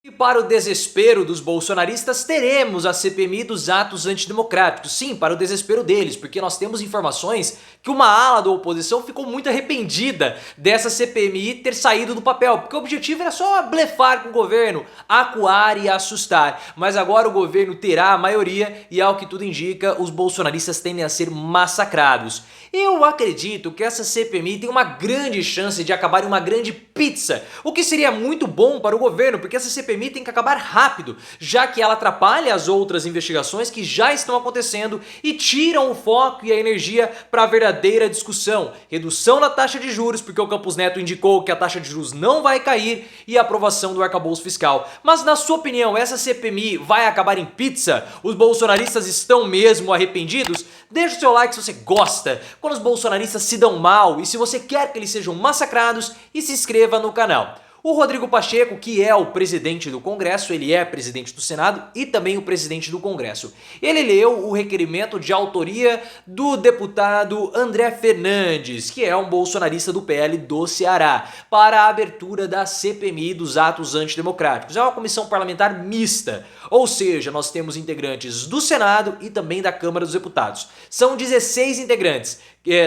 E para o desespero dos bolsonaristas, teremos a CPMI dos atos antidemocráticos. Sim, para o desespero deles, porque nós temos informações que uma ala da oposição ficou muito arrependida dessa CPMI ter saído do papel, porque o objetivo era só blefar com o governo, acuar e assustar. Mas agora o governo terá a maioria e, ao que tudo indica, os bolsonaristas tendem a ser massacrados. Eu acredito que essa CPMI tem uma grande chance de acabar em uma grande pizza, o que seria muito bom para o governo, porque essa CPMI tem que acabar rápido, já que ela atrapalha as outras investigações que já estão acontecendo e tiram o foco e a energia para a verdadeira discussão. Redução da taxa de juros, porque o Campos Neto indicou que a taxa de juros não vai cair, e a aprovação do arcabouço fiscal. Mas na sua opinião, essa CPMI vai acabar em pizza? Os bolsonaristas estão mesmo arrependidos? Deixa o seu like se você gosta quando os bolsonaristas se dão mal e se você quer que eles sejam massacrados, e se inscreva no canal. O Rodrigo Pacheco, que é o presidente do Congresso, ele é presidente do Senado e também o presidente do Congresso. Ele leu o requerimento de autoria do deputado André Fernandes, que é um bolsonarista do PL do Ceará, para a abertura da CPMI dos atos antidemocráticos. É uma comissão parlamentar mista, ou seja, nós temos integrantes do Senado e também da Câmara dos Deputados. São 16 integrantes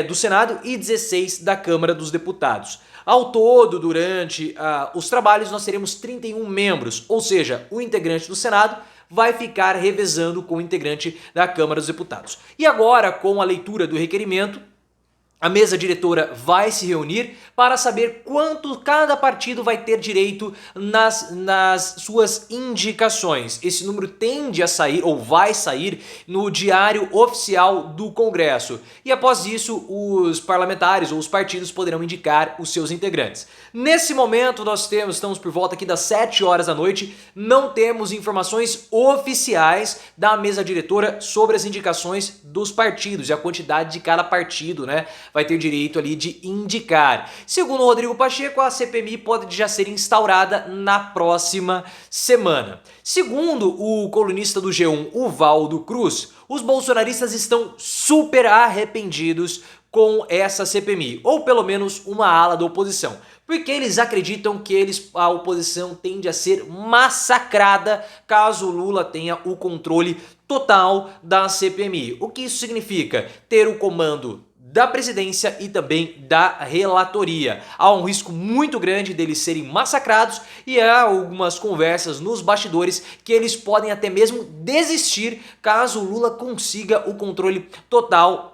do Senado e 16 da Câmara dos Deputados. Ao todo, durante os trabalhos, nós teremos 31 membros, ou seja, o integrante do Senado vai ficar revezando com o integrante da Câmara dos Deputados. E agora, com a leitura do requerimento, a mesa diretora vai se reunir para saber quanto cada partido vai ter direito nas suas indicações. Esse número tende a sair, ou vai sair, no Diário Oficial do Congresso. E após isso, os parlamentares ou os partidos poderão indicar os seus integrantes. Nesse momento, nós estamos por volta aqui das 7 horas da noite, não temos informações oficiais da mesa diretora sobre as indicações dos partidos e a quantidade de cada partido, né? Vai ter direito ali de indicar. Segundo o Rodrigo Pacheco, a CPMI pode já ser instaurada na próxima semana. Segundo o colunista do G1, o Valdo Cruz, os bolsonaristas estão super arrependidos com essa CPMI, ou pelo menos uma ala da oposição, porque eles acreditam que a oposição tende a ser massacrada caso o Lula tenha o controle total da CPMI. O que isso significa? Ter o comando da presidência e também da relatoria. Há um risco muito grande deles serem massacrados e há algumas conversas nos bastidores que eles podem até mesmo desistir caso o Lula consiga o controle total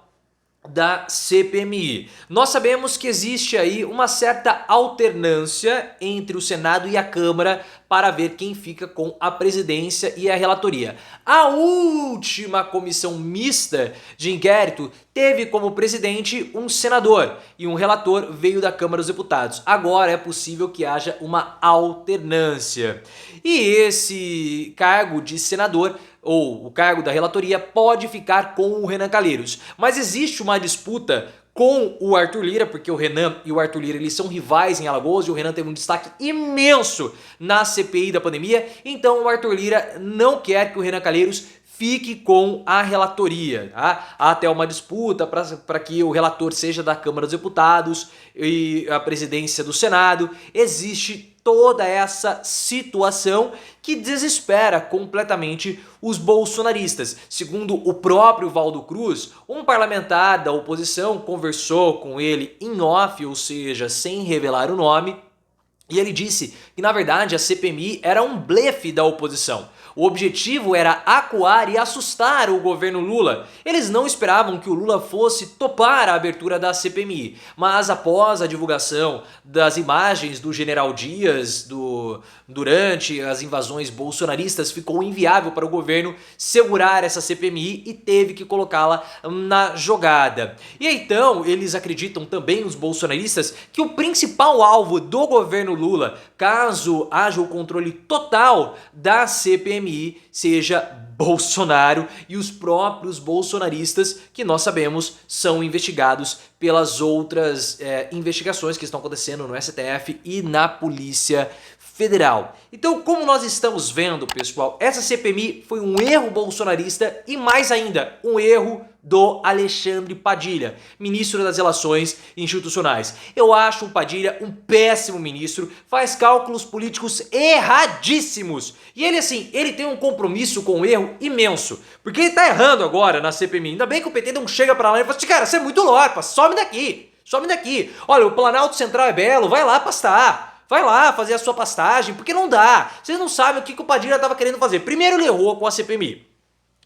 da CPMI. Nós sabemos que existe aí uma certa alternância entre o Senado e a Câmara para ver quem fica com a presidência e a relatoria. A última comissão mista de inquérito teve como presidente um senador e um relator veio da Câmara dos Deputados. Agora é possível que haja uma alternância. E esse cargo de senador ou o cargo da relatoria pode ficar com o Renan Calheiros. Mas existe uma disputa com o Arthur Lira, porque o Renan e o Arthur Lira eles são rivais em Alagoas e o Renan teve um destaque imenso na CPI da pandemia, então o Arthur Lira não quer que o Renan Calheiros fique com a relatoria. Tá? Há até uma disputa para que o relator seja da Câmara dos Deputados e a presidência do Senado. Existe toda essa situação que desespera completamente os bolsonaristas. Segundo o próprio Valdo Cruz, um parlamentar da oposição conversou com ele em off, ou seja, sem revelar o nome, e ele disse que na verdade a CPMI era um blefe da oposição. O objetivo era acuar e assustar o governo Lula. Eles não esperavam que o Lula fosse topar a abertura da CPMI, mas após a divulgação das imagens do general Dias durante as invasões bolsonaristas, ficou inviável para o governo segurar essa CPMI e teve que colocá-la na jogada. E então eles acreditam também, os bolsonaristas, que o principal alvo do governo Lula, caso haja o controle total da CPMI, seja Bolsonaro e os próprios bolsonaristas, que nós sabemos são investigados pelas outras investigações que estão acontecendo no STF e na Polícia federal. Então, como nós estamos vendo, pessoal, essa CPMI foi um erro bolsonarista e mais ainda, um erro do Alexandre Padilha, ministro das Relações Institucionais. Eu acho o Padilha um péssimo ministro, faz cálculos políticos erradíssimos. E ele assim, ele tem um compromisso com o erro imenso, porque ele tá errando agora na CPMI. Ainda bem que o PT não chega pra lá e fala assim, cara, você é muito lorpa, some daqui. Some daqui. Olha, o Planalto Central é belo, vai lá pastar. Vai lá fazer a sua pastagem, porque não dá. Vocês não sabem o que o Padilha estava querendo fazer. Primeiro ele errou com a CPMI.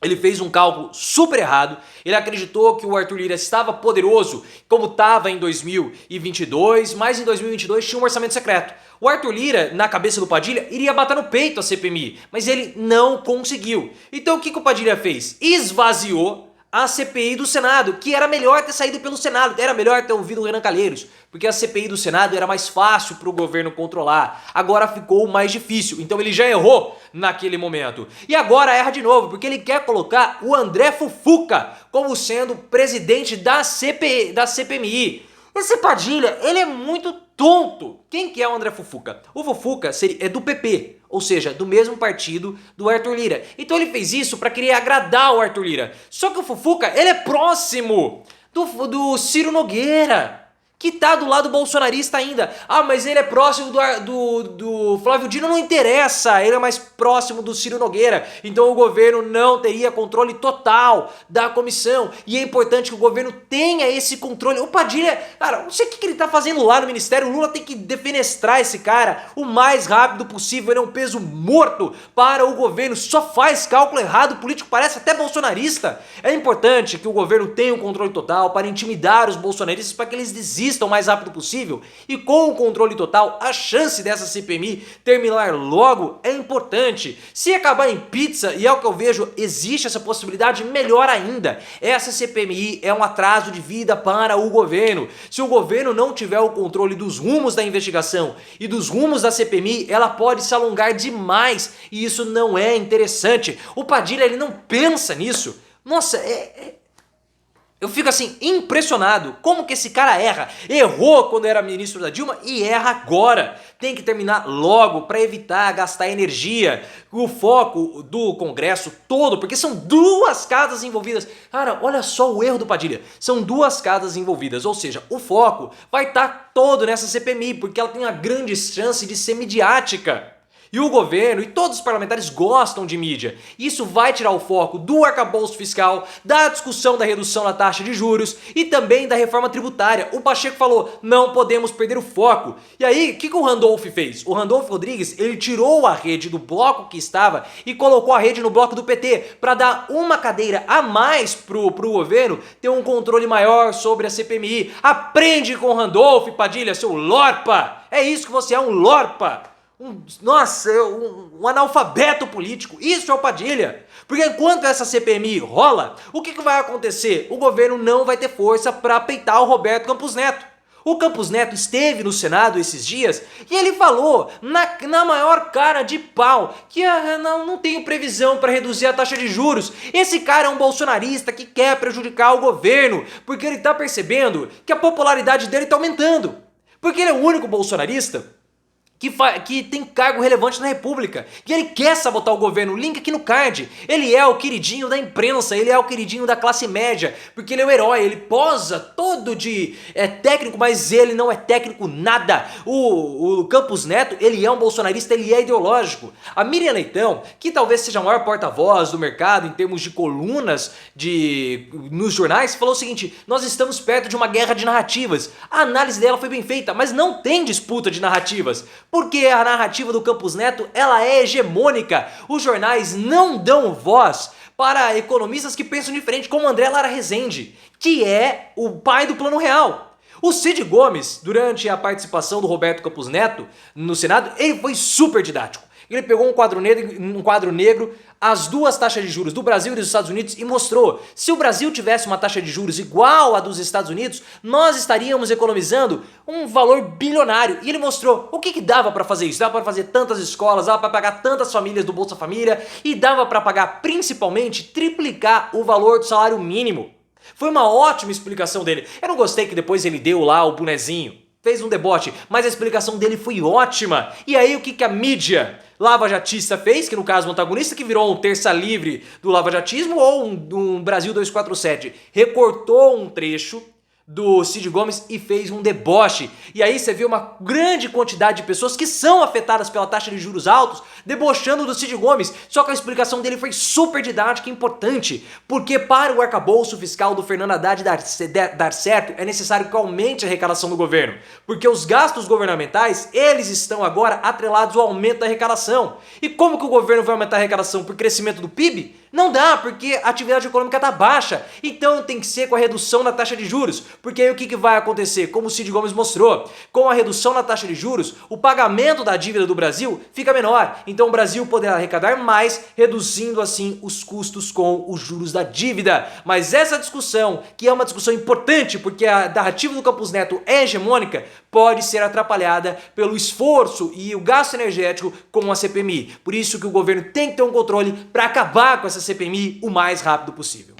Ele fez um cálculo super errado, ele acreditou que o Arthur Lira estava poderoso como estava em 2022, mas em 2022 tinha um orçamento secreto. O Arthur Lira, na cabeça do Padilha, iria bater no peito a CPMI, mas ele não conseguiu. Então o que o Padilha fez? Esvaziou a CPI do Senado, que era melhor ter saído pelo Senado, era melhor ter ouvido o Renan Calheiros, porque a CPI do Senado era mais fácil para o governo controlar, agora ficou mais difícil, então ele já errou naquele momento. E agora erra de novo, porque ele quer colocar o André Fufuca como sendo presidente da CPMI. Esse Padilha, ele é muito tonto. Quem que é o André Fufuca? O Fufuca é do PP, ou seja, do mesmo partido do Arthur Lira. Então ele fez isso para querer agradar o Arthur Lira. Só que o Fufuca, ele é próximo do Ciro Nogueira, que tá do lado bolsonarista ainda. Ah, mas ele é próximo do Flávio Dino, não interessa, ele é mais próximo do Ciro Nogueira, então o governo não teria controle total da comissão, e é importante que o governo tenha esse controle. O Padilha, cara, não sei o que ele tá fazendo lá no ministério, o Lula tem que defenestrar esse cara o mais rápido possível, ele é um peso morto para o governo, só faz cálculo errado, o político parece até bolsonarista. É importante que o governo tenha o controle total para intimidar os bolsonaristas, para que eles desistam o mais rápido possível, e com o controle total, a chance dessa CPMI terminar logo é importante. Se acabar em pizza, e é o que eu vejo, existe essa possibilidade, melhor ainda. Essa CPMI é um atraso de vida para o governo. Se o governo não tiver o controle dos rumos da investigação e dos rumos da CPMI, ela pode se alongar demais, e isso não é interessante. O Padilha, ele não pensa nisso. Nossa, eu fico assim, impressionado, como que esse cara erra? Errou quando era ministro da Dilma e erra agora. Tem que terminar logo para evitar gastar energia, o foco do Congresso todo, porque são duas casas envolvidas. Cara, olha só o erro do Padilha, são duas casas envolvidas, ou seja, o foco vai estar todo nessa CPMI, porque ela tem uma grande chance de ser midiática. E o governo e todos os parlamentares gostam de mídia. Isso vai tirar o foco do arcabouço fiscal, da discussão da redução na taxa de juros e também da reforma tributária. O Pacheco falou, não podemos perder o foco. E aí, o que o Randolph fez? O Randolph Rodrigues, ele tirou a rede do bloco que estava e colocou a rede no bloco do PT para dar uma cadeira a mais pro governo ter um controle maior sobre a CPMI. Aprende com o Randolph, Padilha, seu lorpa! É isso que você é, um lorpa! Um analfabeto político, isso é o Padilha. Porque enquanto essa CPMI rola, o que vai acontecer? O governo não vai ter força para peitar o Roberto Campos Neto. O Campos Neto esteve no Senado esses dias e ele falou na maior cara de pau que não tem previsão para reduzir a taxa de juros. Esse cara é um bolsonarista que quer prejudicar o governo, porque ele tá percebendo que a popularidade dele tá aumentando. Porque ele é o único bolsonarista que tem cargo relevante na República, e ele quer sabotar o governo. Link aqui no card. Ele é o queridinho da imprensa, ele é o queridinho da classe média, porque ele é o herói, ele posa todo de técnico, mas ele não é técnico nada. O Campos Neto, ele é um bolsonarista, ele é ideológico. A Miriam Leitão, que talvez seja a maior porta-voz do mercado em termos de colunas nos jornais, falou o seguinte: nós estamos perto de uma guerra de narrativas. A análise dela foi bem feita, mas não tem disputa de narrativas. Porque a narrativa do Campos Neto, ela é hegemônica. Os jornais não dão voz para economistas que pensam diferente, como André Lara Rezende, que é o pai do Plano Real. O Cid Gomes, durante a participação do Roberto Campos Neto no Senado, ele foi super didático. Ele pegou um quadro negro, as duas taxas de juros do Brasil e dos Estados Unidos e mostrou, se o Brasil tivesse uma taxa de juros igual à dos Estados Unidos, nós estaríamos economizando um valor bilionário. E ele mostrou o que dava para fazer isso. Dava para fazer tantas escolas, dava para pagar tantas famílias do Bolsa Família e dava para pagar, principalmente, triplicar o valor do salário mínimo. Foi uma ótima explicação dele. Eu não gostei que depois ele deu lá o bonezinho. fez um deboche, mas a explicação dele foi ótima. E aí o que a mídia lava-jatista fez, que no caso o antagonista, que virou um terça livre do lava-jatismo ou um Brasil 247, recortou um trecho do Cid Gomes e fez um deboche. E aí você vê uma grande quantidade de pessoas que são afetadas pela taxa de juros altos debochando do Cid Gomes, só que a explicação dele foi super didática e importante, porque para o arcabouço fiscal do Fernando Haddad dar certo, é necessário que aumente a arrecadação do governo, porque os gastos governamentais, eles estão agora atrelados ao aumento da arrecadação. E como que o governo vai aumentar a arrecadação? Por crescimento do PIB? Não dá, porque a atividade econômica está baixa, então tem que ser com a redução da taxa de juros, porque aí o que vai acontecer? Como o Cid Gomes mostrou, com a redução na taxa de juros, o pagamento da dívida do Brasil fica menor, então o Brasil poderá arrecadar mais, reduzindo assim os custos com os juros da dívida. Mas essa discussão, que é uma discussão importante, porque a narrativa do Campos Neto é hegemônica, pode ser atrapalhada pelo esforço e o gasto energético com a CPMI. Por isso que o governo tem que ter um controle para acabar com essa CPMI o mais rápido possível.